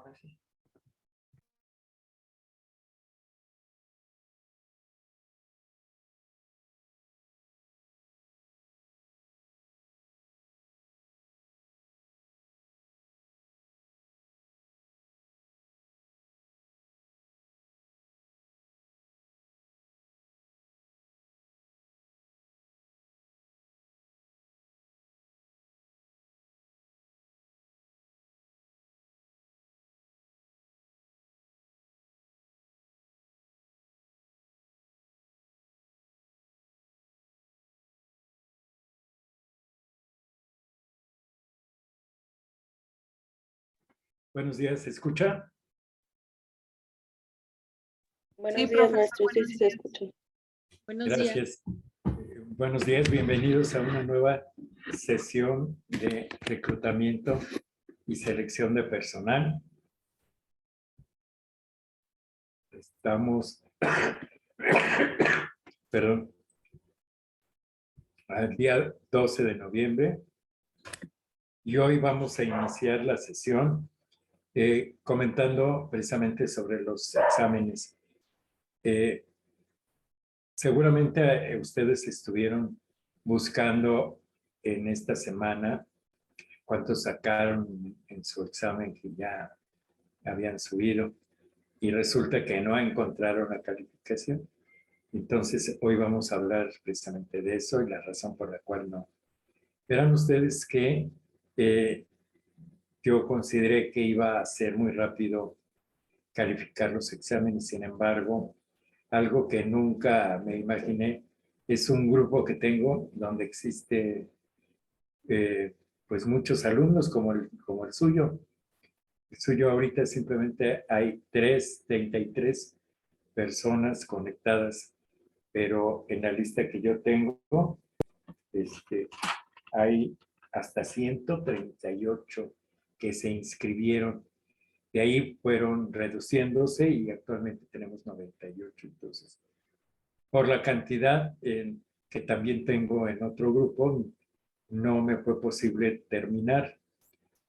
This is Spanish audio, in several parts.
Ahora sí. Buenos días, ¿se escucha? Buenos días, maestro, sí, sí se escucha. Buenos Gracias. Buenos días, bienvenidos a una nueva sesión de reclutamiento y selección de personal. Estamos, perdón, al día 12 de noviembre y hoy vamos a iniciar la sesión comentando precisamente sobre los exámenes. Seguramente ustedes estuvieron buscando en esta semana cuántos sacaron en su examen que ya habían subido y resulta que no encontraron la calificación. Entonces hoy vamos a hablar precisamente de eso y la razón por la cual no. Verán ustedes que yo consideré que iba a ser muy rápido calificar los exámenes, sin embargo, algo que nunca me imaginé es un grupo que tengo donde existe pues muchos alumnos como el suyo. El suyo ahorita simplemente hay 33 personas conectadas, pero en la lista que yo tengo hay hasta 138 que se inscribieron. De ahí fueron reduciéndose y actualmente tenemos 98. Entonces, por la cantidad que también tengo en otro grupo, no me fue posible terminar.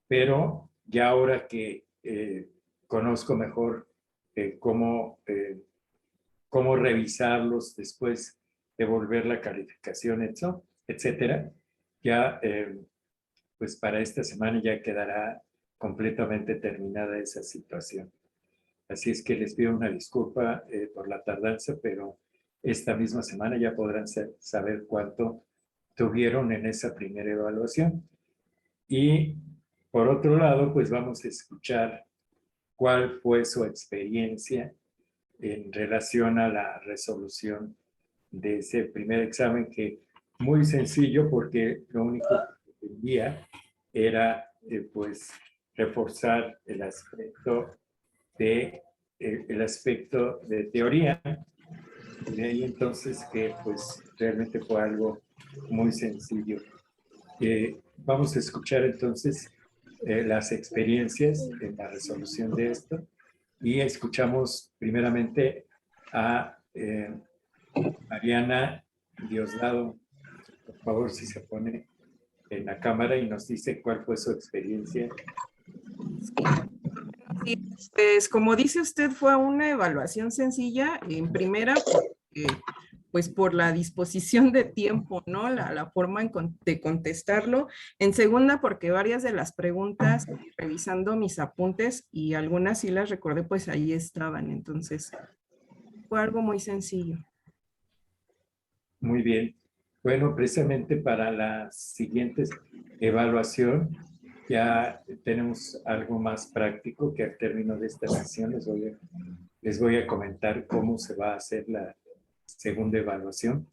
Pero ya ahora que conozco mejor cómo revisarlos después, devolver la calificación, etcétera, ya pues para esta semana ya quedará completamente terminada esa situación. Así es que les pido una disculpa por la tardanza, pero esta misma semana ya podrán saber cuánto tuvieron en esa primera evaluación. Y por otro lado, pues vamos a escuchar cuál fue su experiencia en relación a la resolución de ese primer examen, que muy sencillo porque lo único que pretendía era pues reforzar el aspecto de teoría. Y de ahí entonces que pues realmente fue algo muy sencillo. Vamos a escuchar entonces las experiencias en la resolución de esto y escuchamos primeramente a Mariana Diosdado. Por favor, si se pone en la cámara y nos dice cuál fue su experiencia. Sí, pues como dice usted, fue una evaluación sencilla. En primera, porque, pues por la disposición de tiempo, ¿no? La forma de contestarlo. En segunda, porque varias de las preguntas, revisando mis apuntes y algunas sí las recordé, pues ahí estaban. Entonces, fue algo muy sencillo. Muy bien. Bueno, precisamente para la siguiente evaluación ya tenemos algo más práctico que al término de esta sesión les voy a comentar cómo se va a hacer la segunda evaluación.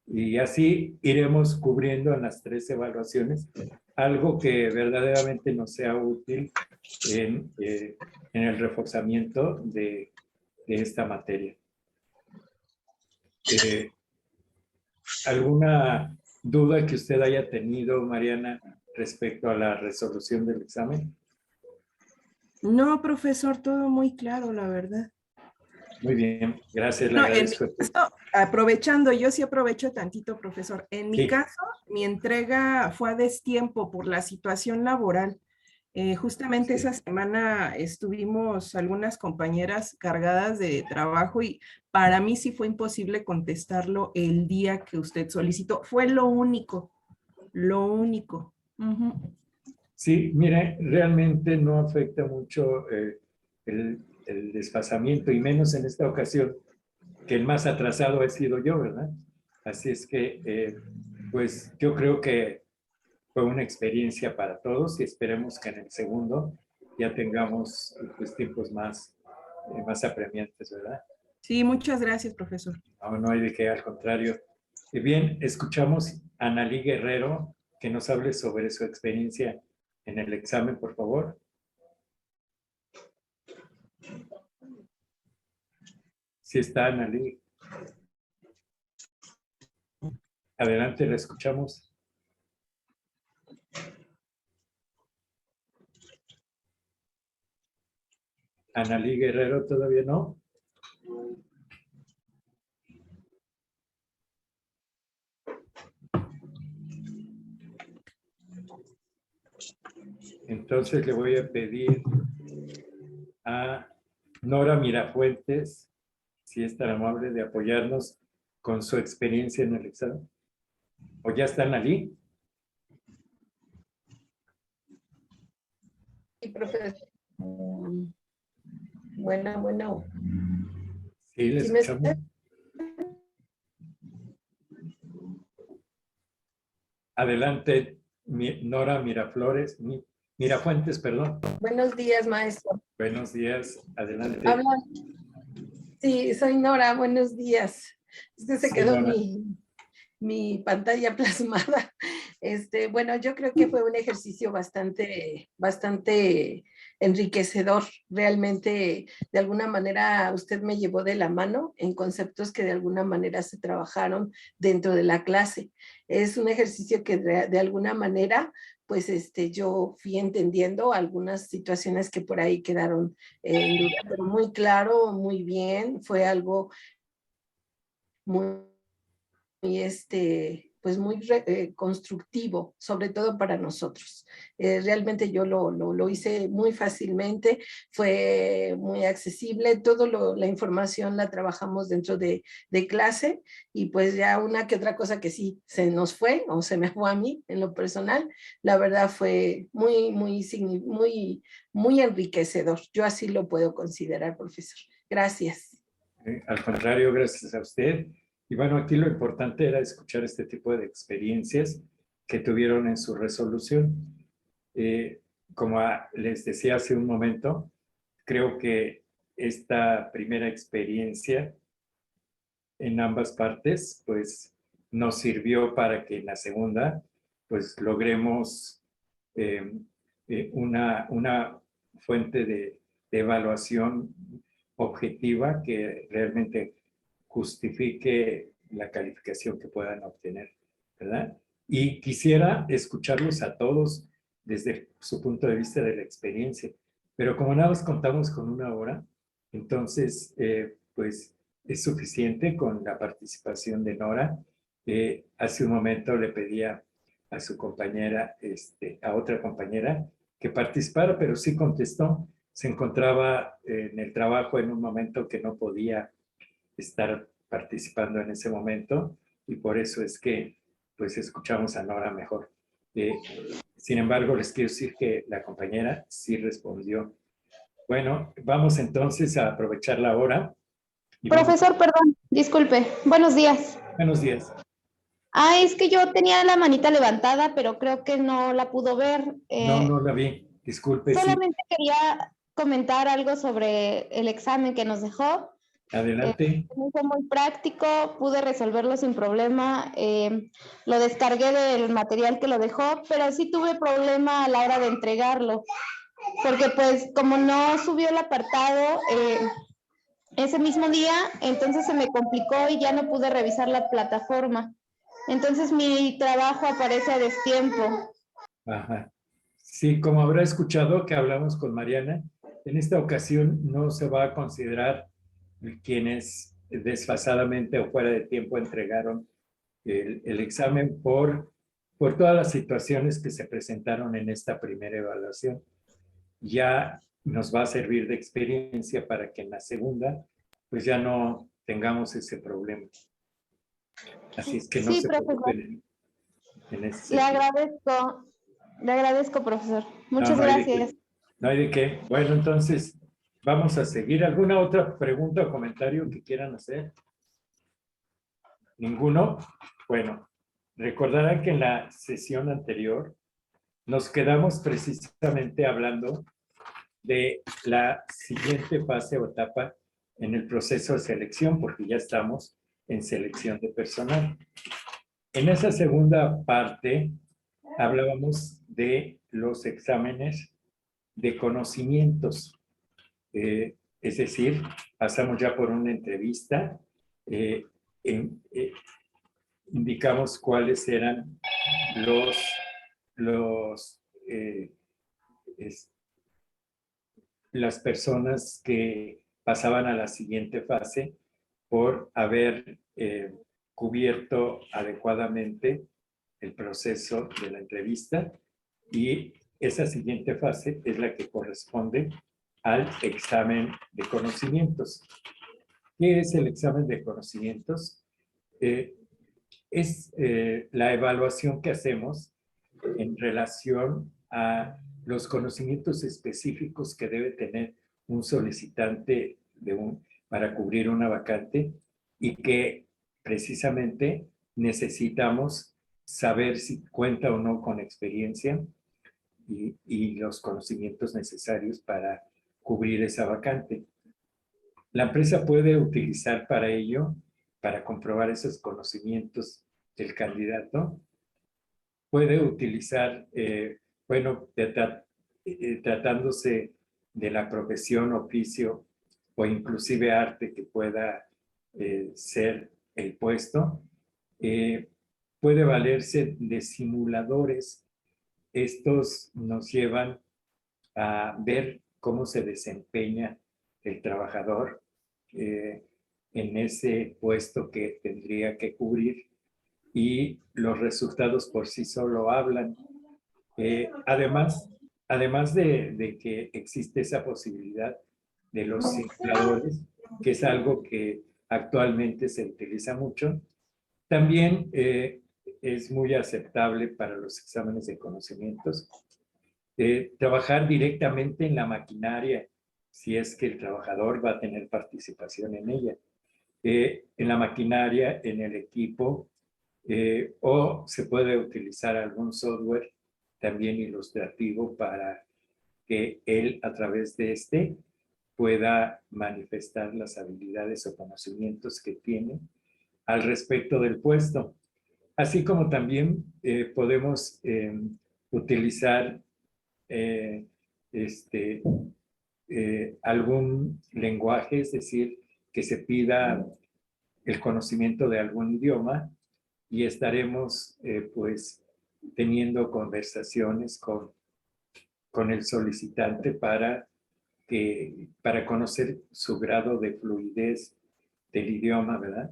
Y así iremos cubriendo en las 3 evaluaciones algo que verdaderamente nos sea útil en el reforzamiento de esta materia. ¿Alguna duda que usted haya tenido, Mariana, respecto a la resolución del examen? No, profesor, todo muy claro, la verdad. Muy bien, gracias, le No, agradezco. Aprovechando, yo sí aprovecho tantito, profesor. En mi Sí. caso, mi entrega fue a destiempo por la situación laboral. Justamente Sí. esa semana estuvimos algunas compañeras cargadas de trabajo y para mí sí fue imposible contestarlo el día que usted solicitó. Fue lo único, lo único. Ujú. Sí, mire, realmente no afecta mucho el desfasamiento y menos en esta ocasión, que el más atrasado he sido yo, ¿verdad? Así es que, pues yo creo que fue una experiencia para todos y esperemos que en el segundo ya tengamos pues, tiempos más apremiantes, ¿verdad? Sí, muchas gracias, profesor. No, no hay de qué, al contrario. Bien, escuchamos a Analí Guerrero que nos hable sobre su experiencia en el examen, por favor. Sí está Analí. Adelante, la escuchamos. Analí Guerrero, ¿todavía no? Entonces le voy a pedir a Nora Mirafuentes, si es tan amable de apoyarnos con su experiencia en el examen. ¿O ya está Analí? Sí, profesor. Bueno. Sí, le ¿Sí me escuchamos. escucha? Adelante, Nora Mirafuentes, perdón. Buenos días, maestro. Buenos días, adelante. Habla. Sí, soy Nora, buenos días. Es que se Sí, quedó Nora. mi pantalla plasmada. Bueno, yo creo que fue un ejercicio bastante enriquecedor. Realmente, de alguna manera, usted me llevó de la mano en conceptos que de alguna manera se trabajaron dentro de la clase. Es un ejercicio que de alguna manera, pues yo fui entendiendo algunas situaciones que por ahí quedaron en duda, pero muy claro, muy bien, fue algo muy pues muy constructivo, sobre todo para nosotros. Realmente yo lo hice muy fácilmente, fue muy accesible, la información la trabajamos dentro de clase y pues ya una que otra cosa que sí se nos fue o se me fue a mí en lo personal, la verdad fue muy enriquecedor. Yo así lo puedo considerar, profesor. Gracias. Al contrario, gracias a usted. Y bueno, aquí lo importante era escuchar este tipo de experiencias que tuvieron en su resolución. Como les decía hace un momento, creo que esta primera experiencia en ambas partes, pues nos sirvió para que en la segunda, pues logremos eh, una fuente de evaluación objetiva que realmente justifique la calificación que puedan obtener, ¿verdad? Y quisiera escucharlos a todos desde su punto de vista de la experiencia, pero como nada más contamos con una hora, entonces, pues es suficiente con la participación de Nora. Hace un momento le pedía a su compañera, a otra compañera, que participara, pero sí contestó. Se encontraba en el trabajo en un momento que no podía estar participando en ese momento y por eso es que pues escuchamos a Nora mejor. Sin embargo, les quiero decir que la compañera sí respondió. Bueno, vamos entonces a aprovechar la hora y vamos. Profesor, perdón, disculpe. Buenos días. Buenos días. Es que yo tenía la manita levantada, pero creo que no la pudo ver. No la vi. Disculpe, sí. Solamente quería comentar algo sobre el examen que nos dejó. Adelante. Fue muy práctico, pude resolverlo sin problema. Lo descargué del material que lo dejó, pero sí tuve problema a la hora de entregarlo, porque pues como no subió el apartado ese mismo día, entonces se me complicó y ya no pude revisar la plataforma. Entonces mi trabajo aparece a destiempo. Ajá. Sí, como habrá escuchado que hablamos con Mariana, en esta ocasión no se va a considerar quienes desfasadamente o fuera de tiempo entregaron el examen por todas las situaciones que se presentaron en esta primera evaluación. ya nos va a servir de experiencia para que en la segunda pues ya no tengamos ese problema. Así es que no Sí, se profesor. preocupen en ese sentido. Le agradezco, profesor. No, Muchas no hay de qué. gracias. No hay de qué. Bueno, entonces vamos a seguir. ¿Alguna otra pregunta o comentario que quieran hacer? ¿Ninguno? Bueno, recordarán que en la sesión anterior nos quedamos precisamente hablando de la siguiente fase o etapa en el proceso de selección, porque ya estamos en selección de personal. En esa segunda parte hablábamos de los exámenes de conocimientos. Es decir, pasamos ya por una entrevista, indicamos cuáles eran las personas que pasaban a la siguiente fase por haber cubierto adecuadamente el proceso de la entrevista, y esa siguiente fase es la que corresponde al examen de conocimientos. ¿Qué es el examen de conocimientos? Es la evaluación que hacemos en relación a los conocimientos específicos que debe tener un solicitante para cubrir una vacante, y que precisamente necesitamos saber si cuenta o no con experiencia y los conocimientos necesarios para cubrir esa vacante. La empresa puede utilizar para ello, para comprobar esos conocimientos del candidato, puede utilizar, bueno, tratándose de la profesión, oficio o inclusive arte que pueda ser el puesto, puede valerse de simuladores. Estos nos llevan a ver cómo se desempeña el trabajador en ese puesto que tendría que cubrir, y los resultados por sí solo hablan. Además de que existe esa posibilidad de los simuladores, que es algo que actualmente se utiliza mucho, también es muy aceptable para los exámenes de conocimientos trabajar directamente en la maquinaria, si es que el trabajador va a tener participación en ella, en la maquinaria, en el equipo, o se puede utilizar algún software también ilustrativo para que él, a través de este, pueda manifestar las habilidades o conocimientos que tiene al respecto del puesto. Así como también podemos utilizar algún lenguaje, es decir, que se pida el conocimiento de algún idioma, y estaremos pues teniendo conversaciones con el solicitante para conocer su grado de fluidez del idioma, ¿verdad?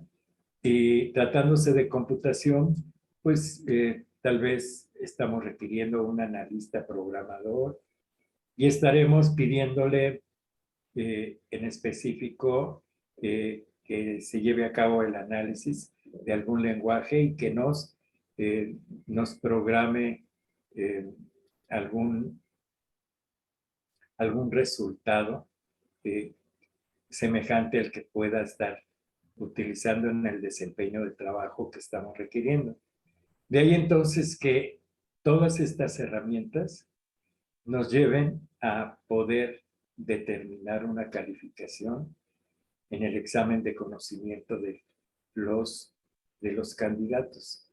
Y tratándose de computación, pues tal vez estamos requiriendo un analista programador, y estaremos pidiéndole en específico que se lleve a cabo el análisis de algún lenguaje y que nos programe algún resultado semejante al que pueda estar utilizando en el desempeño del trabajo que estamos requiriendo. De ahí entonces que todas estas herramientas nos lleven a poder determinar una calificación en el examen de conocimiento de los candidatos.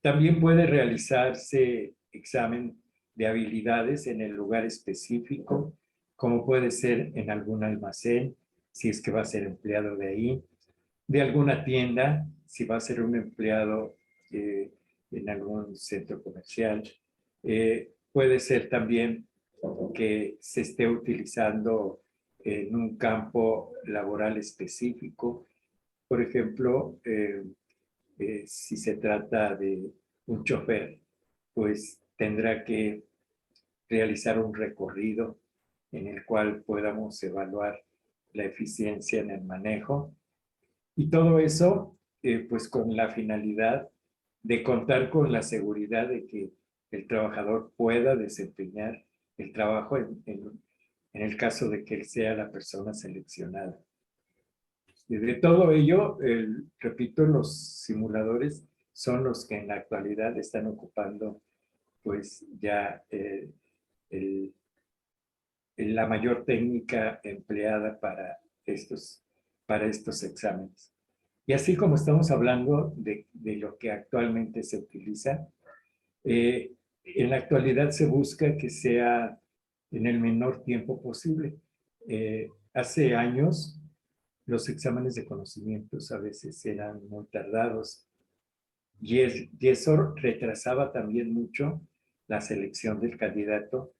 También puede realizarse examen de habilidades en el lugar específico, como puede ser en algún almacén, si es que va a ser empleado de ahí, de alguna tienda, si va a ser un empleado en algún centro comercial. Puede ser también que se esté utilizando en un campo laboral específico. Por ejemplo, si se trata de un chofer, pues tendrá que realizar un recorrido en el cual podamos evaluar la eficiencia en el manejo. Y todo eso, pues con la finalidad de contar con la seguridad de que el trabajador pueda desempeñar el trabajo en el caso de que él sea la persona seleccionada. Y de todo ello, repito, los simuladores son los que en la actualidad están ocupando pues ya la mayor técnica empleada para estos exámenes. Y así como estamos hablando de lo que actualmente se utiliza, en la actualidad se busca que sea en el menor tiempo posible. Hace años, los exámenes de conocimientos a veces eran muy tardados y eso retrasaba también mucho la selección del candidato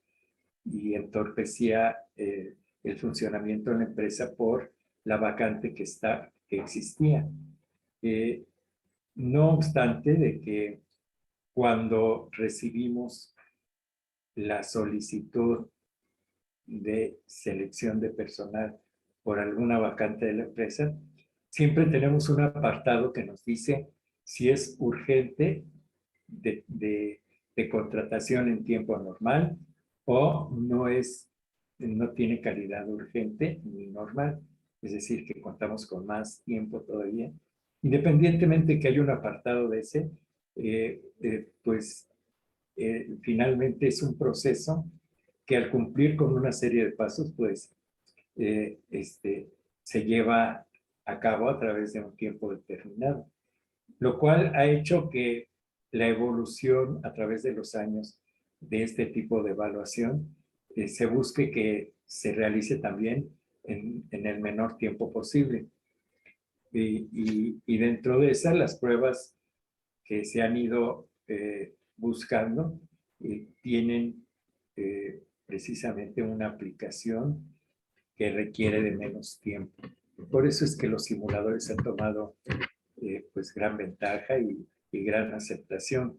y entorpecía el funcionamiento de la empresa por la vacante que existía. No obstante de que cuando recibimos la solicitud de selección de personal por alguna vacante de la empresa, siempre tenemos un apartado que nos dice si es urgente de contratación en tiempo normal o no tiene calidad urgente ni normal. Es decir, que contamos con más tiempo todavía. Independientemente que haya un apartado de ese, pues finalmente es un proceso que al cumplir con una serie de pasos, pues se lleva a cabo a través de un tiempo determinado, lo cual ha hecho que la evolución a través de los años de este tipo de evaluación se busque que se realice también en el menor tiempo posible. Y dentro de esas, las pruebas que se han ido buscando tienen precisamente una aplicación que requiere de menos tiempo. Por eso es que los simuladores han tomado pues gran ventaja y gran aceptación.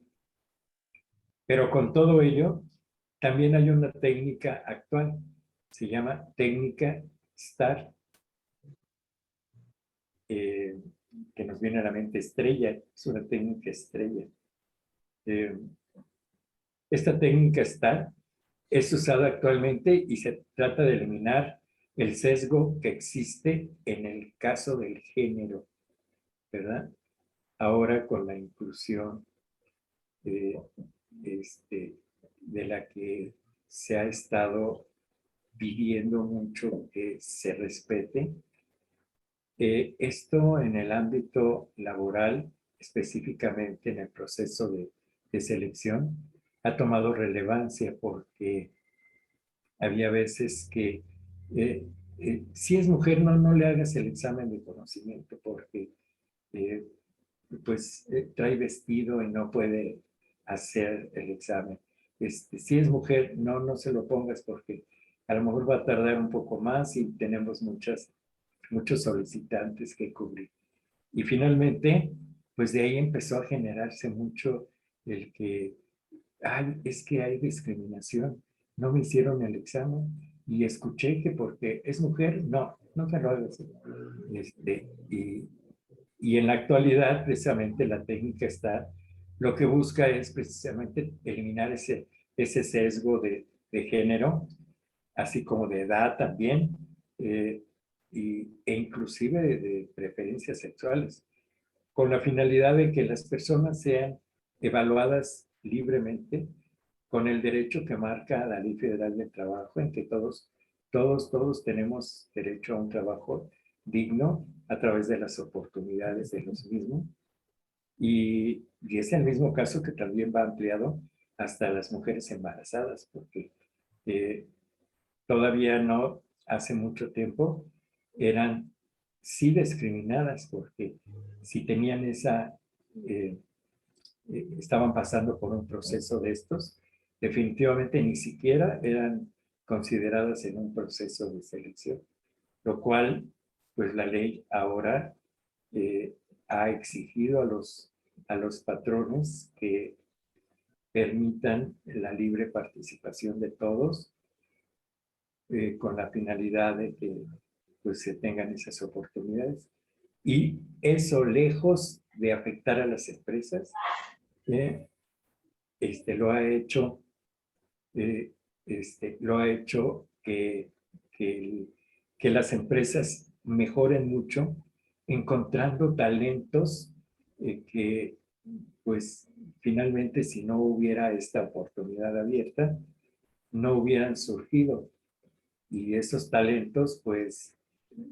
Pero con todo ello, también hay una técnica actual, se llama técnica STAR, que nos viene a la mente estrella, es una técnica estrella. Esta técnica STAR es usada actualmente y se trata de eliminar el sesgo que existe en el caso del género, ¿verdad? Ahora con la inclusión de la que se ha estado pidiendo mucho que se respete. Esto en el ámbito laboral, específicamente en el proceso de selección, ha tomado relevancia porque había veces que si es mujer no le hagas el examen de conocimiento porque trae vestido y no puede hacer el examen. Si es mujer, no se lo pongas porque a lo mejor va a tardar un poco más y tenemos muchos solicitantes que cubrir. Y finalmente, pues de ahí empezó a generarse mucho el que, es que hay discriminación, no me hicieron el examen y escuché que porque es mujer, no se lo hagas. Y en la actualidad, precisamente la técnica STAR, lo que busca es precisamente eliminar ese sesgo de género, así como de edad también, e inclusive de preferencias sexuales, con la finalidad de que las personas sean evaluadas libremente con el derecho que marca la Ley Federal del Trabajo, en que todos tenemos derecho a un trabajo digno a través de las oportunidades de los mismos. Y es el mismo caso que también va ampliado hasta las mujeres embarazadas, porque todavía no hace mucho tiempo eran sí discriminadas, porque si tenían estaban pasando por un proceso de estos, definitivamente ni siquiera eran consideradas en un proceso de selección, lo cual, pues la ley ahora ha exigido a los patrones que permitan la libre participación de todos, con la finalidad de que pues, se tengan esas oportunidades. Y eso, lejos de afectar a las empresas, lo ha hecho que las empresas mejoren mucho, encontrando talentos que, pues, finalmente, si no hubiera esta oportunidad abierta, no hubieran surgido. Y esos talentos, pues,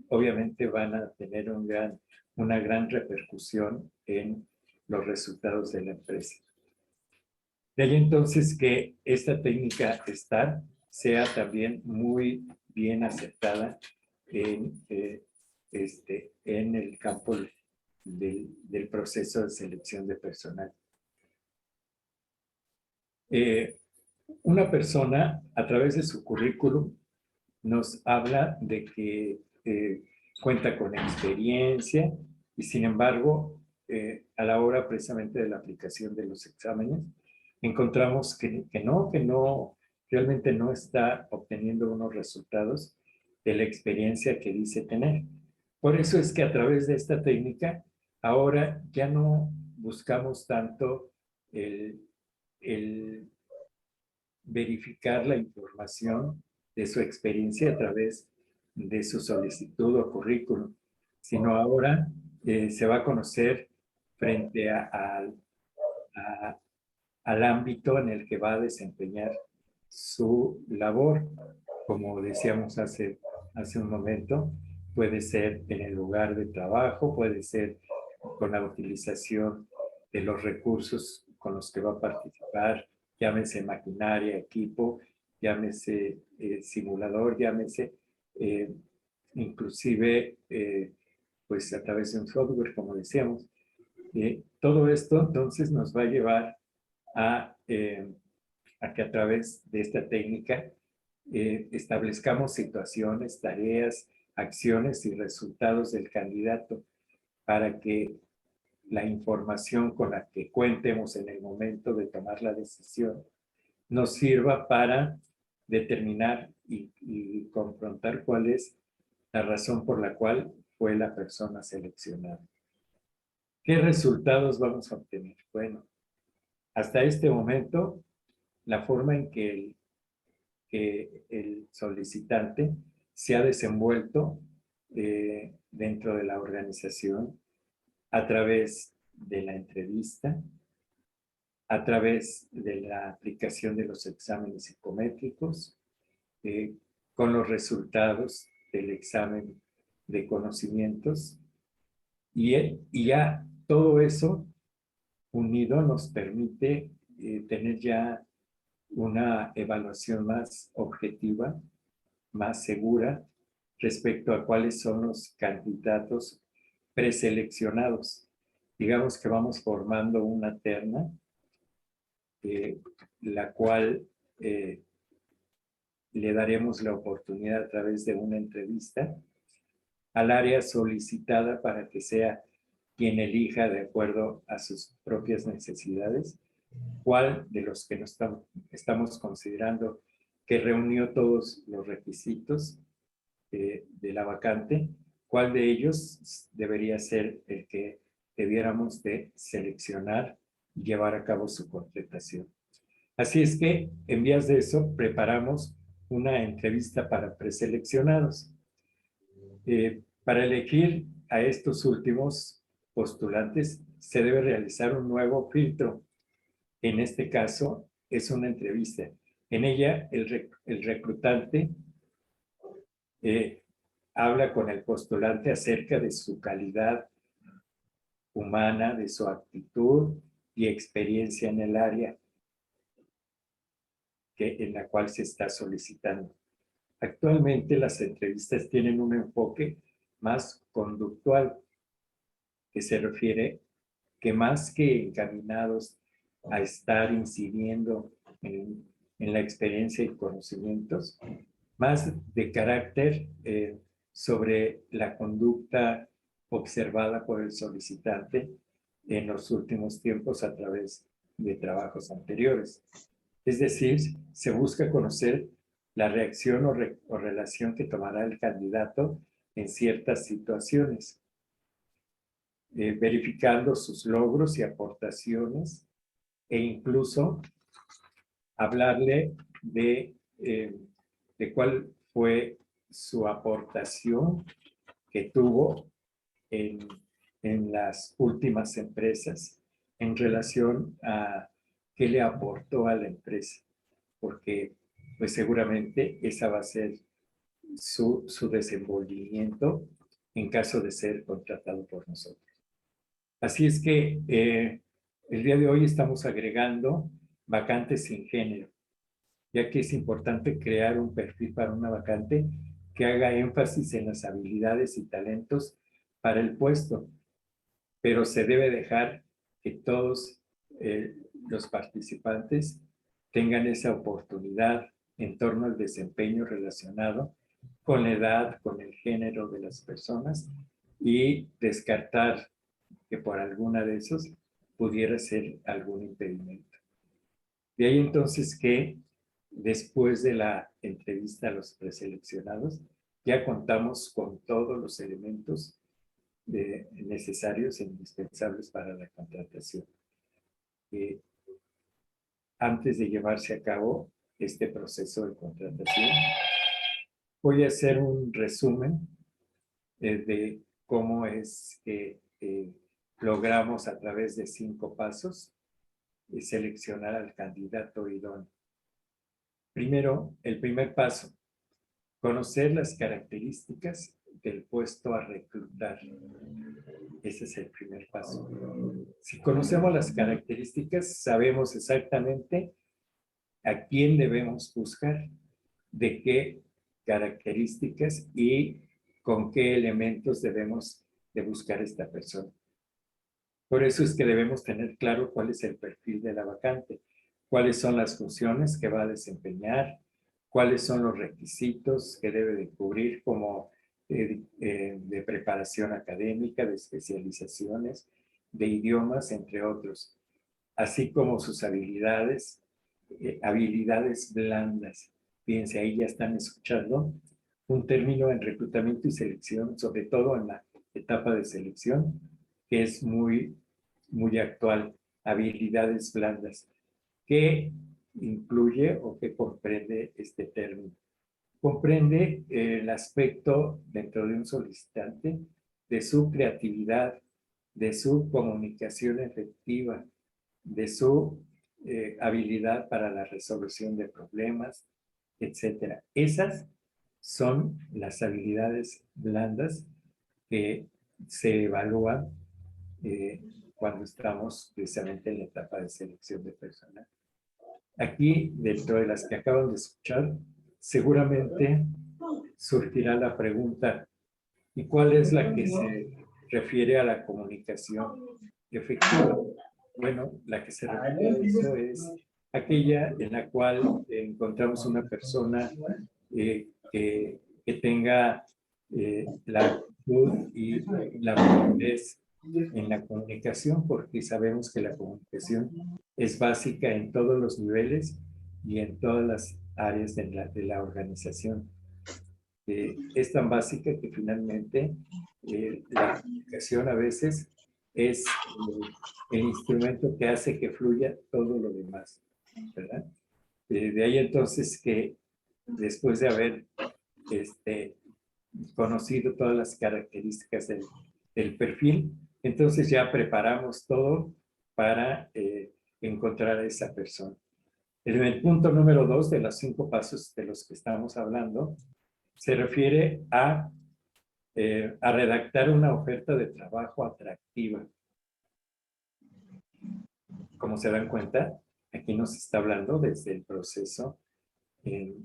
obviamente van a tener una gran repercusión en los resultados de la empresa. De ahí entonces que esta técnica STAR sea también muy bien aceptada en el campo del proceso de selección de personal. Una persona, a través de su currículum, nos habla de que cuenta con experiencia y, sin embargo, a la hora precisamente de la aplicación de los exámenes, encontramos que no, realmente no está obteniendo unos resultados de la experiencia que dice tener. Por eso es que a través de esta técnica, ahora ya no buscamos tanto el verificar la información de su experiencia a través de su solicitud o currículum, sino ahora se va a conocer frente al ámbito en el que va a desempeñar su labor. Como decíamos hace un momento, puede ser en el lugar de trabajo, puede ser con la utilización de los recursos con los que va a participar, llámese maquinaria, equipo, llámese simulador, llámese inclusive pues a través de un software, como decíamos. Todo esto entonces nos va a llevar a que a través de esta técnica establezcamos situaciones, tareas, acciones y resultados del candidato para que la información con la que cuentemos en el momento de tomar la decisión nos sirva para determinar y confrontar cuál es la razón por la cual fue la persona seleccionada. ¿Qué resultados vamos a obtener? Bueno, hasta este momento, la forma en que el solicitante se ha desenvuelto dentro de la organización a través de la entrevista, a través de la aplicación de los exámenes psicométricos, con los resultados del examen de conocimientos, y ya todo eso unido nos permite tener ya una evaluación más objetiva, más segura respecto a cuáles son los candidatos preseleccionados. Digamos que vamos formando una terna, la cual le daremos la oportunidad a través de una entrevista al área solicitada para que sea quien elija de acuerdo a sus propias necesidades cuál de los que nos estamos considerando que reunió todos los requisitos de la vacante, cuál de ellos debería ser el que debiéramos de seleccionar y llevar a cabo su contratación. Así es que, en vías de eso, preparamos una entrevista para preseleccionados. Para elegir a estos últimos postulantes, se debe realizar un nuevo filtro. En este caso, es una entrevista. En ella, el reclutante habla con el postulante acerca de su calidad humana, de su actitud y experiencia en el área en la cual se está solicitando. Actualmente, las entrevistas tienen un enfoque más conductual, que se refiere que más que encaminados a estar incidiendo en la experiencia y conocimientos, más de carácter sobre la conducta observada por el solicitante en los últimos tiempos a través de trabajos anteriores. Es decir, se busca conocer la reacción o relación que tomará el candidato en ciertas situaciones, verificando sus logros y aportaciones e incluso hablarle de cuál fue su aportación que tuvo en las últimas empresas en relación a qué le aportó a la empresa, porque pues seguramente esa va a ser su desenvolvimiento en caso de ser contratado por nosotros. Así es que el día de hoy estamos agregando vacantes sin género, ya que es importante crear un perfil para una vacante que haga énfasis en las habilidades y talentos para el puesto, pero se debe dejar que todos los participantes tengan esa oportunidad en torno al desempeño relacionado con la edad, con el género de las personas y descartar que por alguna de esos pudiera ser algún impedimento. De ahí entonces que después de la entrevista a los preseleccionados, ya contamos con todos los elementos necesarios e indispensables para la contratación. Antes de llevarse a cabo este proceso de contratación, voy a hacer un resumen de cómo es que logramos a través de 5 pasos seleccionar al candidato idóneo. Primero, el primer paso, conocer las características del puesto a reclutar. Ese es el primer paso. Si conocemos las características, sabemos exactamente a quién debemos buscar, de qué características y con qué elementos debemos de buscar esta persona. Por eso es que debemos tener claro cuál es el perfil de la vacante, cuáles son las funciones que va a desempeñar, cuáles son los requisitos que debe de cubrir como de preparación académica, de especializaciones, de idiomas, entre otros, así como sus habilidades, habilidades blandas. Fíjense, ahí ya están escuchando un término en reclutamiento y selección, sobre todo en la etapa de selección, que es muy actual, habilidades blandas. ¿Qué incluye o qué comprende este término? Comprende el aspecto dentro de un solicitante de su creatividad, de su comunicación efectiva, de su habilidad para la resolución de problemas, etc. Esas son las habilidades blandas que se evalúan cuando estamos precisamente en la etapa de selección de personal. Aquí, dentro de las que acaban de escuchar, seguramente surgirá la pregunta, ¿y cuál es la que se refiere a la comunicación efectiva? Bueno, la que se refiere a eso es aquella en la cual encontramos una persona que tenga la actitud y la fluidez en la comunicación, porque sabemos que la comunicación es básica en todos los niveles y en todas las áreas de la organización. Es tan básica que finalmente la comunicación a veces es el instrumento que hace que fluya todo lo demás, ¿verdad? De ahí entonces que después de haber conocido todas las características del perfil, entonces ya preparamos todo para encontrar a esa persona. El punto número 2 de los 5 pasos de los que estamos hablando se refiere a redactar una oferta de trabajo atractiva. Como se dan cuenta, aquí nos está hablando desde el proceso en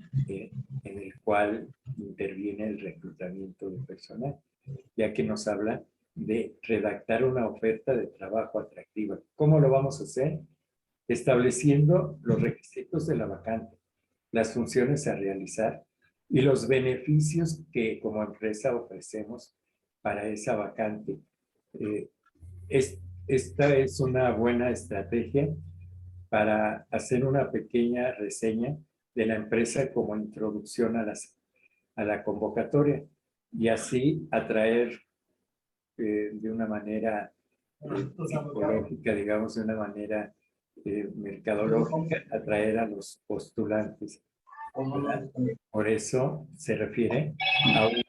el cual interviene el reclutamiento de personal, ya que nos habla de redactar una oferta de trabajo atractiva. ¿Cómo lo vamos a hacer? Estableciendo los requisitos de la vacante, las funciones a realizar y los beneficios que como empresa ofrecemos para esa vacante. Esta es una buena estrategia para hacer una pequeña reseña de la empresa como introducción a la convocatoria y así atraer de una manera psicológica, digamos, de una manera mercadológica, atraer a los postulantes, ¿verdad? Por eso se refiere a una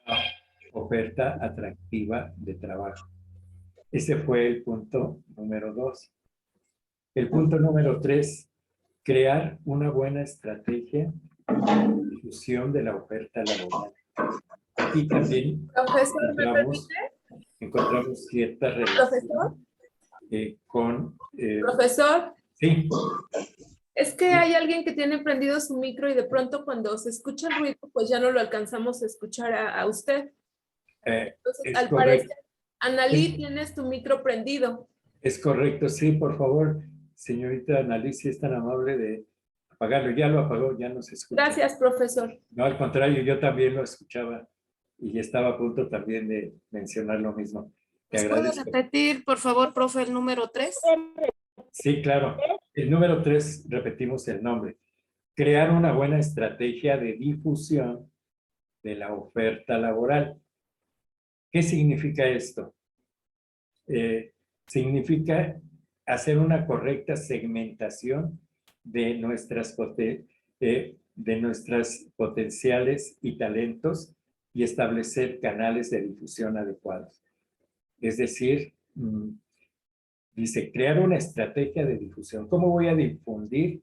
oferta atractiva de trabajo. Ese fue el punto número 2. El punto número 3, crear una buena estrategia de difusión de la oferta laboral. Aquí también Profesor, ¿me permite? encontramos cierta relación con... Profesor, sí, es que hay alguien que tiene prendido su micro y de pronto cuando se escucha el ruido, pues ya no lo alcanzamos a escuchar a usted. Entonces, es al correcto. parecer, Analí, tienes tu micro prendido. Es correcto, sí, por favor, señorita Annalí, si es tan amable de apagarlo. Ya lo apagó, ya no se escucha. Gracias, profesor. No, al contrario, yo también lo escuchaba y estaba a punto también de mencionar lo mismo. Te ¿Puede agradezco. repetir, por favor, profe, el número 3? Sí, claro. El número 3, repetimos el nombre. Crear una buena estrategia de difusión de la oferta laboral. ¿Qué significa esto? Significa hacer una correcta segmentación de nuestras potenciales y talentos y establecer canales de difusión adecuados. Es decir, dice, crear una estrategia de difusión. ¿Cómo voy a difundir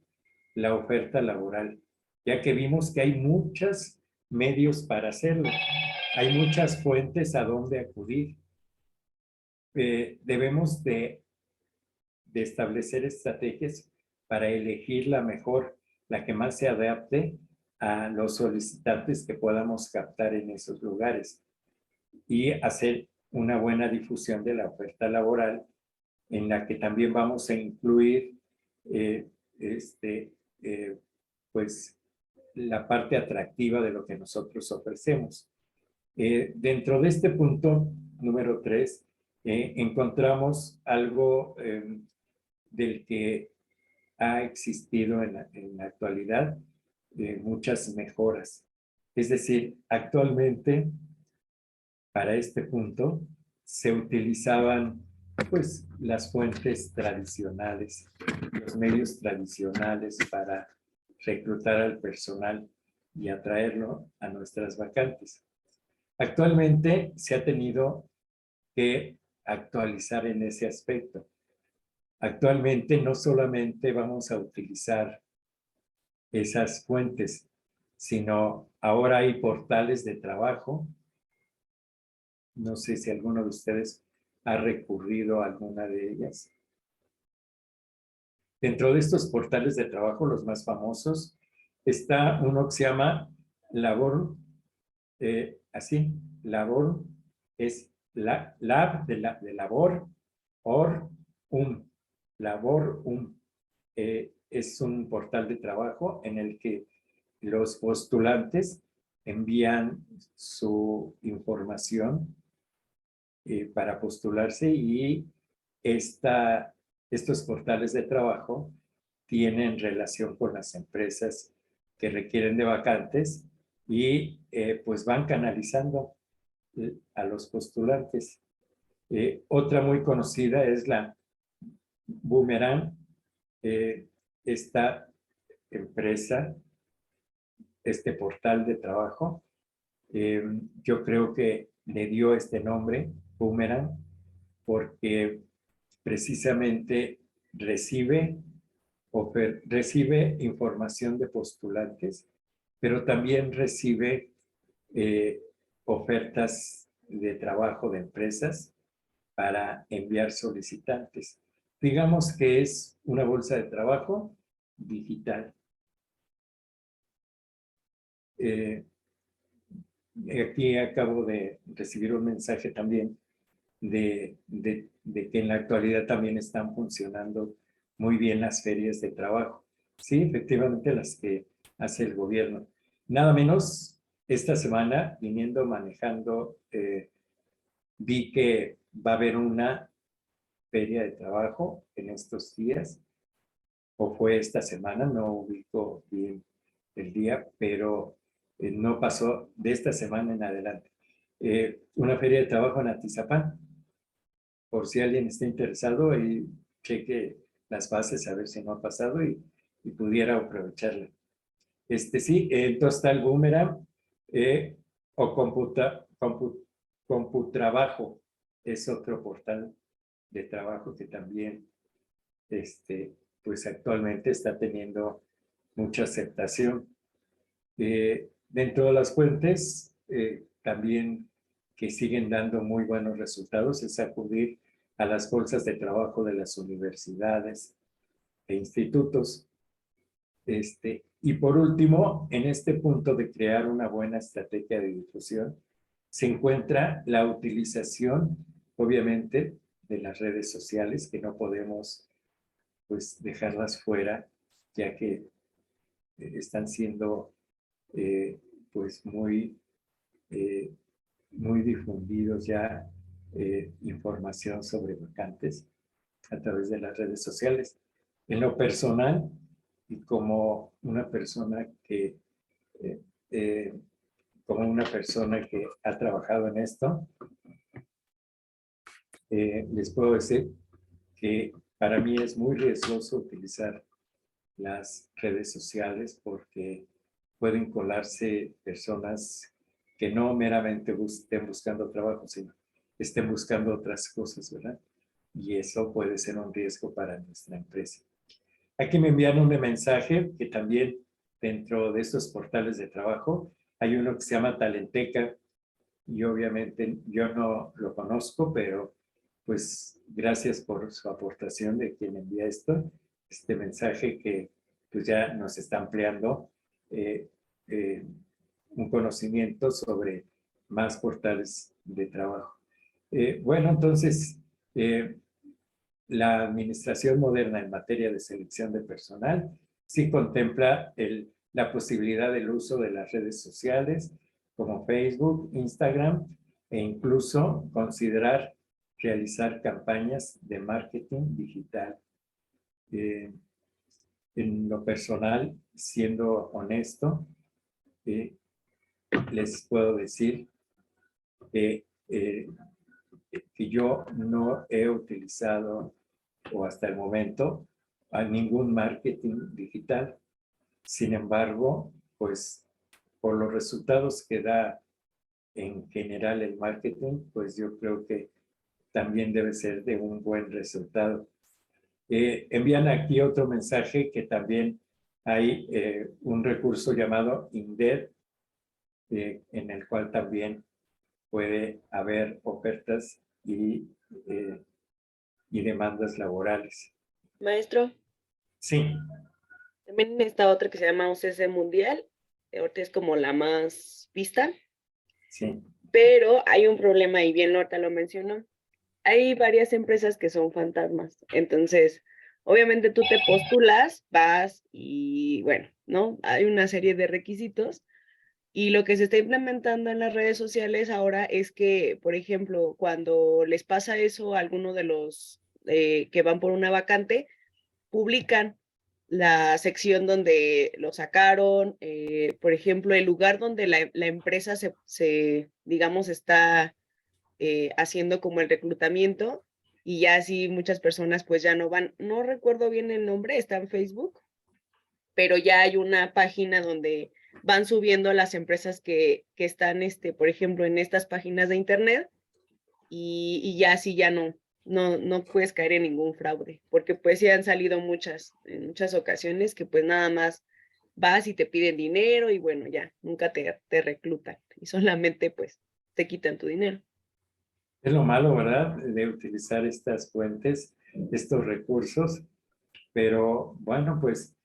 la oferta laboral? Ya que vimos que hay muchos medios para hacerlo. Hay muchas fuentes a donde acudir. Debemos de establecer estrategias para elegir la mejor, la que más se adapte a los solicitantes que podamos captar en esos lugares y hacer una buena difusión de la oferta laboral en la que también vamos a incluir pues la parte atractiva de lo que nosotros ofrecemos. Dentro de este punto número 3 encontramos algo del que ha existido en la actualidad muchas mejoras. Es decir, actualmente para este punto se utilizaban pues las fuentes tradicionales, los medios tradicionales para reclutar al personal y atraerlo a nuestras vacantes. Actualmente se ha tenido que actualizar en ese aspecto. Actualmente no solamente vamos a utilizar esas fuentes, sino ahora hay portales de trabajo. No sé si alguno de ustedes ha recurrido a alguna de ellas. Dentro de estos portales de trabajo, los más famosos, está uno que se llama Labor, Labor, es lab de labor, Labor, es un portal de trabajo en el que los postulantes envían su información para postularse y estos portales de trabajo tienen relación con las empresas que requieren de vacantes y pues van canalizando a los postulantes. Otra muy conocida es la Boomerang. Esta empresa, este portal de trabajo, yo creo que le dio este nombre, Boomerang, porque precisamente recibe información de postulantes, pero también recibe ofertas de trabajo de empresas para enviar solicitantes. Digamos que es una bolsa de trabajo digital. Aquí acabo de recibir un mensaje también de que en la actualidad también están funcionando muy bien las ferias de trabajo. Sí, efectivamente las que hace el gobierno. Nada menos, esta semana, viniendo manejando, vi que va a haber una feria de trabajo en estos días o fue esta semana, no ubico bien el día, pero no pasó de esta semana en adelante. Una feria de trabajo en Atizapán, por si alguien está interesado y cheque las bases a ver si no ha pasado y pudiera aprovecharla. Sí, entonces está el Boomerang o Computrabajo, es otro portal de trabajo que también pues actualmente está teniendo mucha aceptación. Dentro de las fuentes, también que siguen dando muy buenos resultados es acudir a las bolsas de trabajo de las universidades e institutos. Y por último, en este punto de crear una buena estrategia de difusión, se encuentra la utilización, obviamente, de las redes sociales, que no podemos pues dejarlas fuera, ya que están siendo pues muy difundidos ya información sobre vacantes a través de las redes sociales. En lo personal, y como una persona que ha trabajado en esto, les puedo decir que para mí es muy riesgoso utilizar las redes sociales porque pueden colarse personas que no meramente estén buscando trabajo, sino estén buscando otras cosas, ¿verdad? Y eso puede ser un riesgo para nuestra empresa. Aquí me envían un mensaje que también dentro de estos portales de trabajo hay uno que se llama Talenteca y obviamente yo no lo conozco, pero pues gracias por su aportación de quien envía este mensaje que pues ya nos está ampliando un conocimiento sobre más portales de trabajo. Bueno, entonces, la administración moderna en materia de selección de personal sí contempla la posibilidad del uso de las redes sociales como Facebook, Instagram e incluso considerar realizar campañas de marketing digital. En lo personal, siendo honesto, les puedo decir que yo no he utilizado o hasta el momento a ningún marketing digital. Sin embargo, pues por los resultados que da en general el marketing, pues yo creo que también debe ser de un buen resultado. Envían aquí otro mensaje que también hay un recurso llamado INDED, en el cual también puede haber ofertas y demandas laborales. Maestro, Sí. también está otra que se llama UCC Mundial, ahorita es como la más vista, Sí. pero hay un problema y bien Lorta lo mencionó. Hay varias empresas que son fantasmas, entonces obviamente tú te postulas, vas y bueno, ¿no? Hay una serie de requisitos y lo que se está implementando en las redes sociales ahora es que, por ejemplo, cuando les pasa eso a alguno de los que van por una vacante, publican la sección donde lo sacaron, por ejemplo, el lugar donde la empresa digamos, está haciendo como el reclutamiento y ya así muchas personas pues ya no van, no recuerdo bien el nombre, está en Facebook, pero ya hay una página donde van subiendo las empresas que están, por ejemplo, en estas páginas de internet y ya así ya no puedes caer en ningún fraude, porque pues sí han salido en muchas ocasiones que pues nada más vas y te piden dinero y bueno, ya, nunca te reclutan y solamente pues te quitan tu dinero. Es lo malo, ¿verdad? De utilizar estas fuentes, estos recursos, pero bueno, pues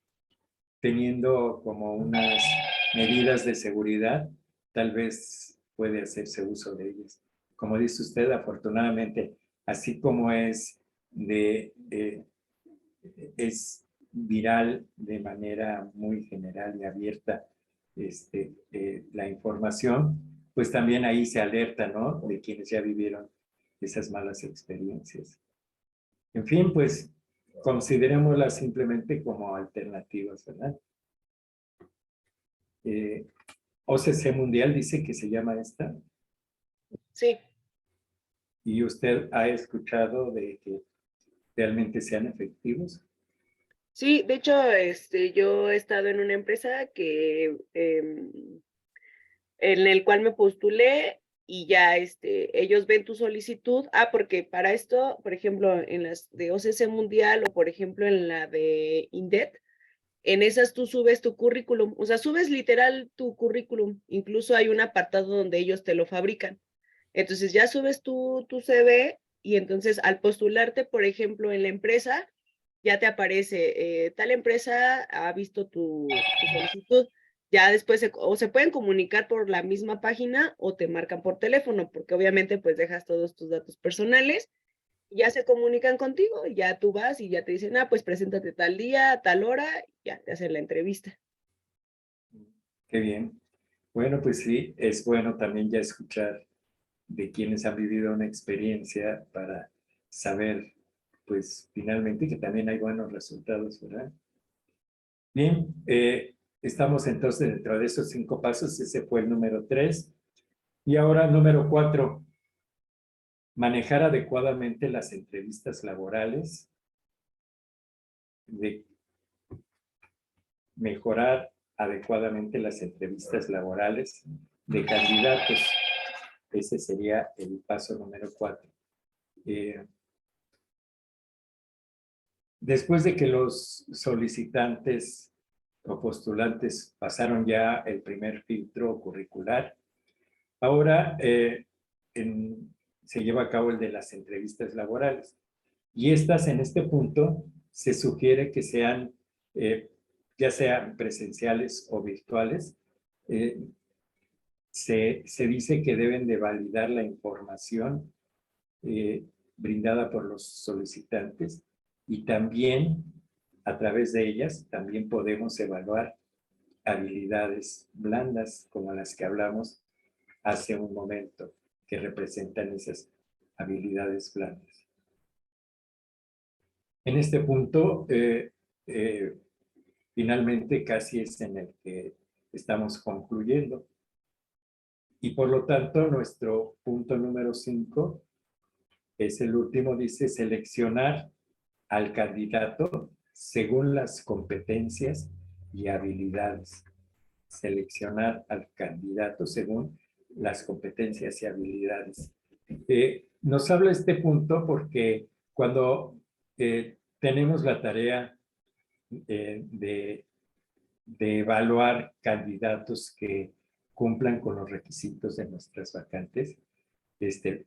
teniendo como unas medidas de seguridad, tal vez puede hacerse uso de ellas. Como dice usted, afortunadamente, así como es viral de manera muy general y abierta la información, pues también ahí se alerta, ¿no? De quienes ya vivieron esas malas experiencias. En fin, pues considerémosla simplemente como alternativas, ¿verdad? OCC Mundial dice que se llama esta, Sí, y usted ha escuchado de que realmente sean efectivos. sí, de hecho, yo he estado en una empresa que en el cual me postulé y ya ellos ven tu solicitud. Porque para esto, por ejemplo, en las de OCC Mundial o por ejemplo en la de INDET, en esas tú subes tu currículum, o sea, subes literal tu currículum, incluso hay un apartado donde ellos te lo fabrican. Entonces ya subes tu CV y entonces al postularte, por ejemplo, en la empresa, ya te aparece, tal empresa ha visto tu solicitud. Ya después o se pueden comunicar por la misma página o te marcan por teléfono, porque obviamente pues dejas todos tus datos personales, ya se comunican contigo, y ya tú vas y ya te dicen, pues preséntate tal día, tal hora, ya te hacen la entrevista. Qué bien. Bueno, pues sí, es bueno también ya escuchar de quienes han vivido una experiencia para saber, pues finalmente que también hay buenos resultados, ¿verdad? Bien, estamos entonces dentro de esos 5 pasos. Ese fue el número 3. Y ahora número 4, manejar adecuadamente las entrevistas laborales, de mejorar adecuadamente las entrevistas laborales de candidatos. Ese sería el paso número 4. Después de que los solicitantes o postulantes pasaron ya el primer filtro curricular, ahora se lleva a cabo el de las entrevistas laborales. Y estas, en este punto, se sugiere que sean, ya sean presenciales o virtuales. Se dice que deben de validar la información brindada por los solicitantes, y también a través de ellas también podemos evaluar habilidades blandas como las que hablamos hace un momento, que representan esas habilidades blandas. En este punto, finalmente casi es en el que estamos concluyendo. Y por lo tanto, nuestro punto número 5 es el último, dice seleccionar al candidato según las competencias y habilidades. Seleccionar al candidato según las competencias y habilidades. Nos habla este punto porque cuando tenemos la tarea de evaluar candidatos que cumplan con los requisitos de nuestras vacantes,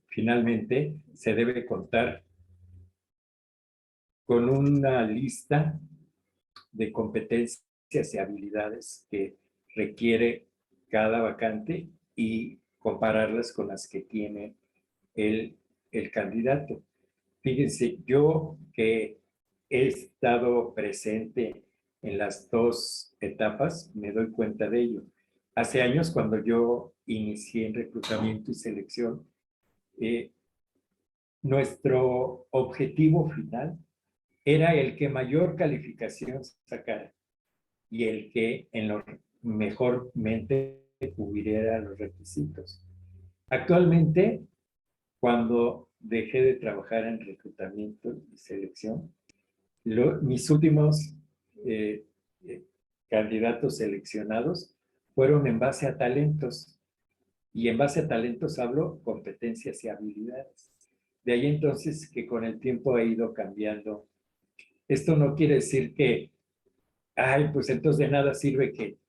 finalmente se debe contar con una lista de competencias y habilidades que requiere cada vacante y compararlas con las que tiene el candidato. Fíjense, yo que he estado presente en las 2 etapas, me doy cuenta de ello. Hace años, cuando yo inicié en reclutamiento y selección, nuestro objetivo final era el que mayor calificación sacara y el que en lo mejormente cubriera los requisitos. Actualmente, cuando dejé de trabajar en reclutamiento y selección, mis últimos candidatos seleccionados fueron en base a talentos, y en base a talentos hablo competencias y habilidades. De ahí entonces que con el tiempo ha ido cambiando. Esto no quiere decir que, pues entonces de nada sirve que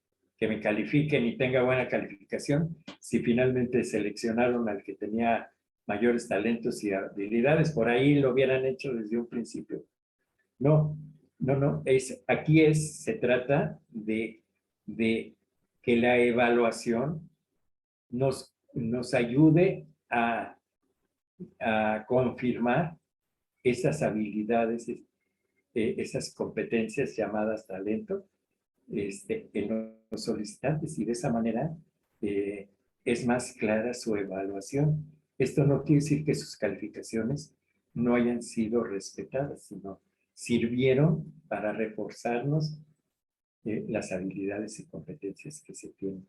me califiquen y tenga buena calificación si finalmente seleccionaron al que tenía mayores talentos y habilidades. Por ahí lo hubieran hecho desde un principio. No, aquí se trata de que la evaluación nos ayude a confirmar esas habilidades, esas competencias llamadas talento, en los solicitantes, y de esa manera es más clara su evaluación. Esto no quiere decir que sus calificaciones no hayan sido respetadas, sino sirvieron para reforzarnos las habilidades y competencias que se tienen,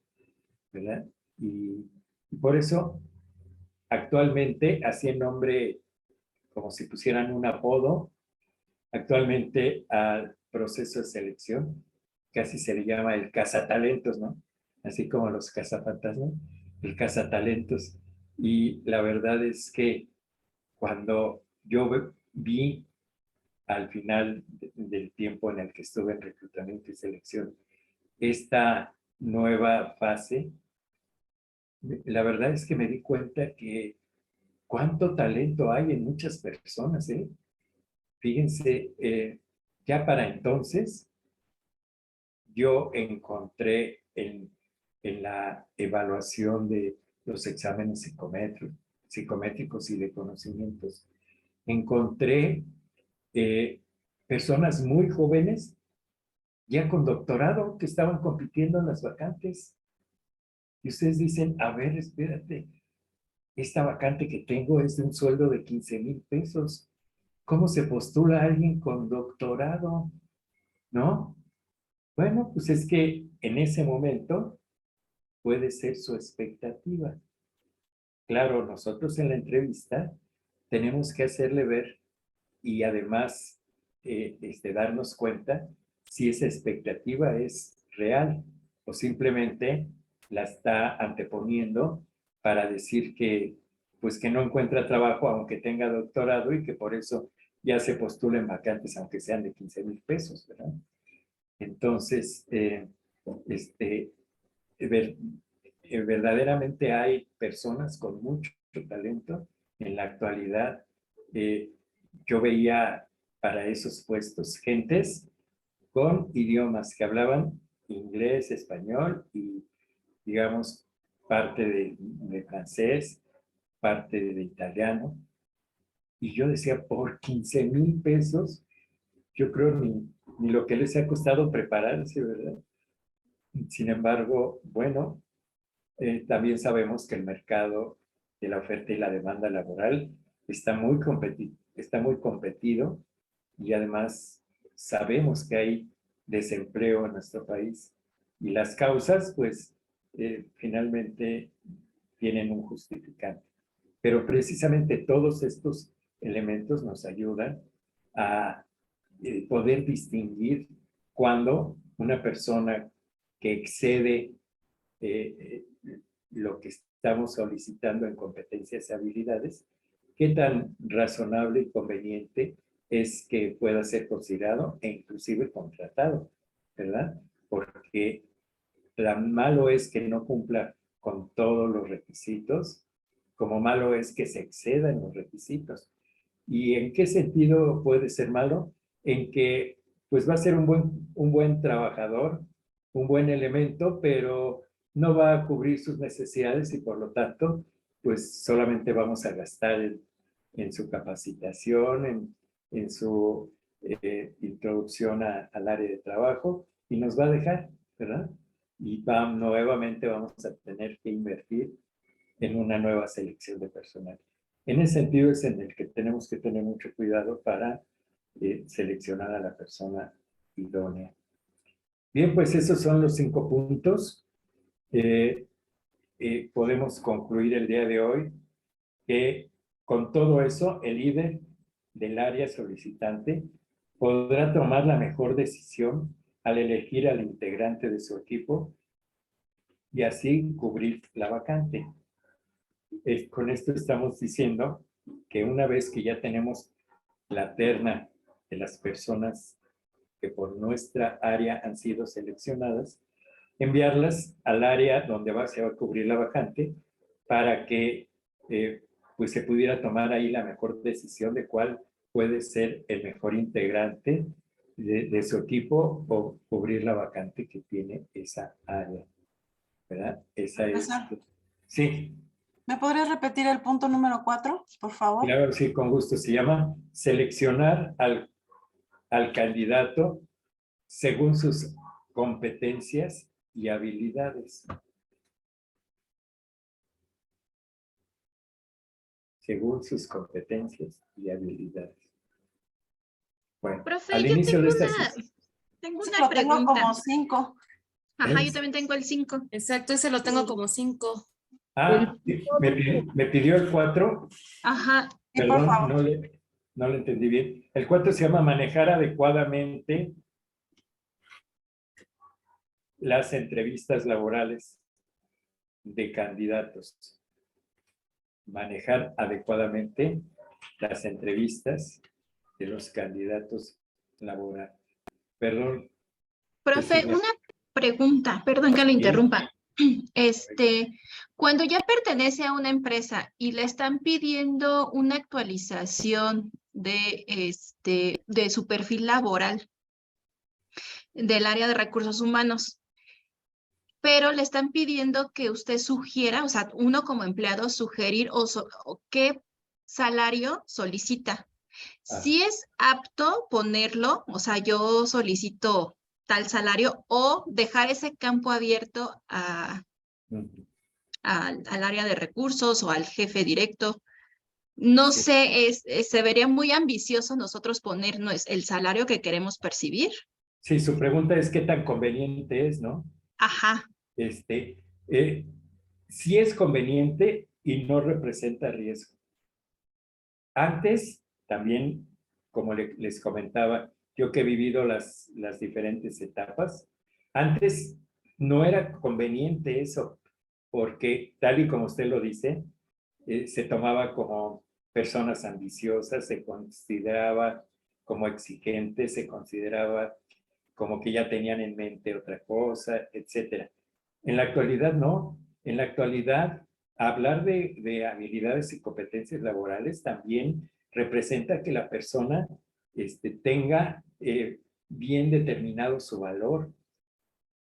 ¿verdad? Y por eso, actualmente, así en nombre, como si pusieran un apodo, actualmente al proceso de selección, casi se le llama el cazatalentos, ¿no? Así como los cazafantasmas, el cazatalentos. Y la verdad es que cuando yo vi al final del tiempo en el que estuve en reclutamiento y selección, esta nueva fase, la verdad es que me di cuenta que cuánto talento hay en muchas personas, ¿eh? Fíjense, ya para entonces yo encontré en la evaluación de los exámenes psicométricos y de conocimientos, encontré personas muy jóvenes ya con doctorado que estaban compitiendo en las vacantes. Y ustedes dicen, a ver, espérate, esta vacante que tengo es de un sueldo de 15,000 pesos. ¿Cómo se postula alguien con doctorado? ¿No? Bueno, pues es que en ese momento puede ser su expectativa. Claro, nosotros en la entrevista tenemos que hacerle ver y además darnos cuenta si esa expectativa es real o simplemente la está anteponiendo para decir que, pues que no encuentra trabajo aunque tenga doctorado y que por eso ya se postula en vacantes aunque sean de 15,000 pesos, ¿verdad? Entonces, verdaderamente hay personas con mucho talento en la actualidad. Yo veía para esos puestos gentes con idiomas que hablaban inglés, español y, digamos, parte de francés, parte de italiano. Y yo decía, por 15,000 pesos, yo creo ni lo que les ha costado prepararse, ¿verdad? Sin embargo, bueno, también sabemos que el mercado de la oferta y la demanda laboral está está muy competido y además sabemos que hay desempleo en nuestro país y las causas, pues, finalmente tienen un justificante. Pero precisamente todos estos elementos nos ayudan a poder distinguir cuando una persona que excede lo que estamos solicitando en competencias y habilidades, qué tan razonable y conveniente es que pueda ser considerado e inclusive contratado, ¿verdad? Porque tan malo es que no cumpla con todos los requisitos, como malo es que se exceda en los requisitos. ¿Y en qué sentido puede ser malo? En que pues va a ser un buen trabajador, un buen elemento, pero no va a cubrir sus necesidades y por lo tanto pues solamente vamos a gastar en su capacitación, en su introducción al área de trabajo y nos va a dejar, ¿verdad? Y nuevamente vamos a tener que invertir en una nueva selección de personal. En ese sentido es en el que tenemos que tener mucho cuidado para seleccionar a la persona idónea. Bien, pues esos son los 5 puntos. Podemos concluir el día de hoy que con todo eso el líder del área solicitante podrá tomar la mejor decisión al elegir al integrante de su equipo y así cubrir la vacante. Con esto estamos diciendo que una vez que ya tenemos la terna de las personas que por nuestra área han sido seleccionadas, enviarlas al área donde se va a cubrir la vacante para que pues se pudiera tomar ahí la mejor decisión de cuál puede ser el mejor integrante de su equipo o cubrir la vacante que tiene esa área, ¿verdad? Esa es... Sí. ¿Me podrías repetir el punto número 4, por favor? Claro, sí, con gusto. Se llama seleccionar al candidato según sus competencias y habilidades. Según sus competencias y habilidades. Bueno, Profe, al yo inicio de tengo esta una, sesión. tengo Sí, una lo tengo pregunta. como 5. Ajá, yo ¿Es? también tengo el 5. Exacto, ese lo tengo como 5. Ah, me pidió el 4. Ajá, Sí, por Perdón, favor. no le entendí bien. El 4 se llama manejar adecuadamente las entrevistas laborales de candidatos. Manejar adecuadamente las entrevistas de los candidatos laborales. Perdón. profe, Cecilia. una pregunta, perdón que lo Sí. interrumpa. Cuando ya pertenece a una empresa y le están pidiendo una actualización de su perfil laboral del área de recursos humanos, pero le están pidiendo que usted sugiera, o sea, uno como empleado sugerir o qué salario solicita. Ah. Si es apto ponerlo, o sea, yo solicito tal salario o dejar ese campo abierto Ujú. al área de recursos o al jefe directo. No Sí. sé, se vería muy ambicioso nosotros ponernos el salario que queremos percibir. Sí, su pregunta es qué tan conveniente es, ¿no? Ajá, Sí es conveniente y no representa riesgo. Antes, también, como les comentaba, yo que he vivido las diferentes etapas, antes no era conveniente eso, porque tal y como usted lo dice, se tomaba como personas ambiciosas, se consideraba como exigentes, se consideraba como que ya tenían en mente otra cosa, etcétera. En la actualidad no. En la actualidad, hablar de habilidades y competencias laborales también representa que la persona tenga bien determinado su valor,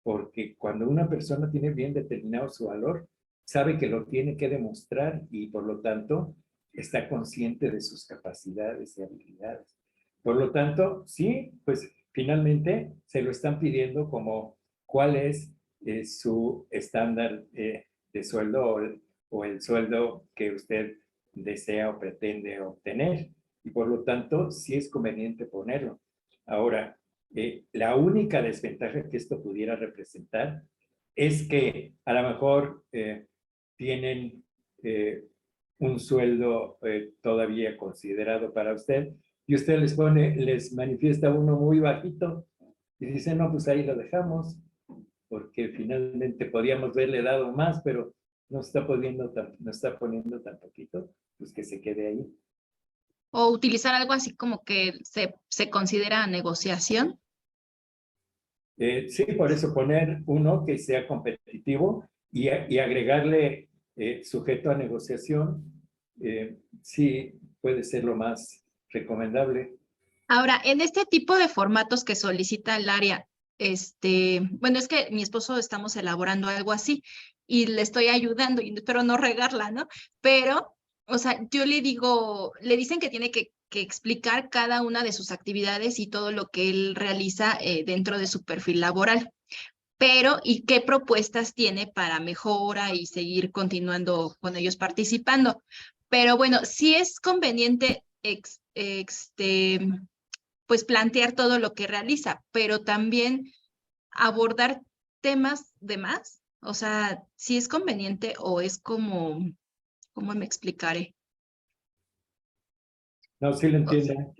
porque cuando una persona tiene bien determinado su valor, sabe que lo tiene que demostrar y por lo tanto está consciente de sus capacidades y habilidades. Por lo tanto, sí, pues finalmente se lo están pidiendo como cuál es su estándar de sueldo o el sueldo que usted desea o pretende obtener. Y por lo tanto, sí es conveniente ponerlo. Ahora, la única desventaja que esto pudiera representar es que a lo mejor tienen un sueldo todavía considerado para usted y usted les manifiesta uno muy bajito y dice, no, pues ahí lo dejamos, porque finalmente podíamos haberle dado más, pero no está poniendo tan poquito, pues que se quede ahí. o utilizar algo así como que se considera negociación. Sí, por eso poner uno que sea competitivo y agregarle sujeto a negociación, sí puede ser lo más recomendable. Ahora, en este tipo de formatos que solicita el área, bueno, es que mi esposo estamos elaborando algo así y le estoy ayudando y espero no regarla, ¿no? Pero, o sea, yo le digo, le dicen que tiene que explicar cada una de sus actividades y todo lo que él realiza dentro de su perfil laboral. Pero, ¿y qué propuestas tiene para mejora y seguir continuando con ellos participando? Pero bueno, sí es conveniente pues plantear todo lo que realiza, pero también abordar temas de más. O sea, si es conveniente o es como, ¿cómo me explicaré? No, sí lo O sea, entiendo.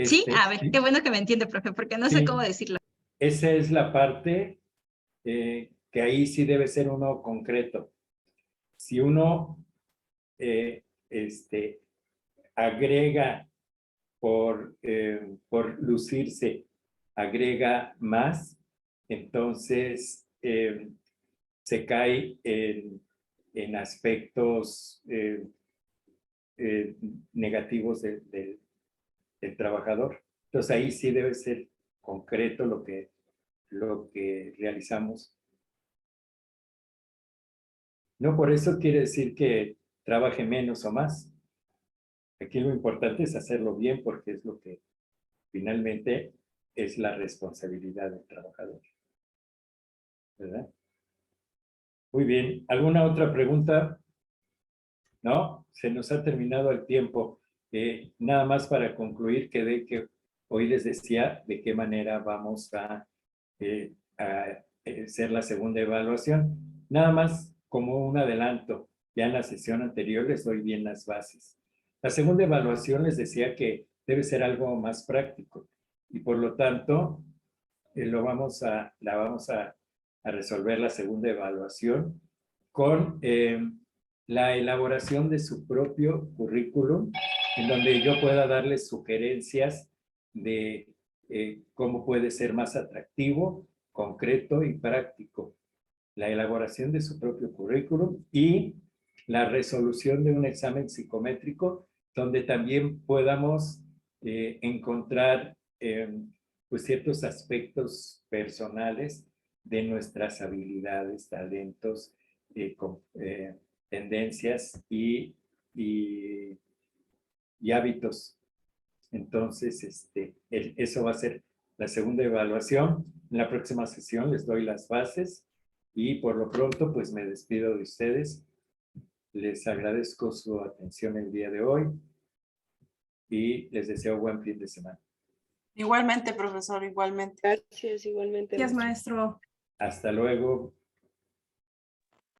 sí, a ver, qué Sí, bueno que me entiende, profe, porque no sé cómo sí, decirlo. esa es la parte que ahí sí debe ser uno concreto. Si uno agrega por lucirse, agrega más, entonces se cae en aspectos negativos del trabajador. Entonces ahí sí debe ser concreto lo que realizamos. No por eso quiere decir que trabaje menos o más. Aquí lo importante es hacerlo bien porque es lo que finalmente es la responsabilidad del trabajador. ¿Verdad? Muy bien. ¿Alguna otra pregunta? ¿No? Se nos ha terminado el tiempo. Nada más para concluir, quedé que hoy les decía de qué manera vamos a hacer la segunda evaluación. Nada más como un adelanto, ya en la sesión anterior les doy bien las bases. La segunda evaluación les decía que debe ser algo más práctico y por lo tanto la vamos a resolver la segunda evaluación con la elaboración de su propio currículum, en donde yo pueda darles sugerencias de cómo puede ser más atractivo, concreto y práctico. La elaboración de su propio currículum y la resolución de un examen psicométrico, donde también podamos encontrar pues ciertos aspectos personales de nuestras habilidades, talentos, tendencias y hábitos. Entonces, eso va a ser la segunda evaluación. En la próxima sesión les doy las bases y por lo pronto pues me despido de ustedes. Les agradezco su atención el día de hoy y les deseo buen fin de semana. Igualmente, profesor, igualmente. Gracias, igualmente. Gracias, maestro. Hasta luego.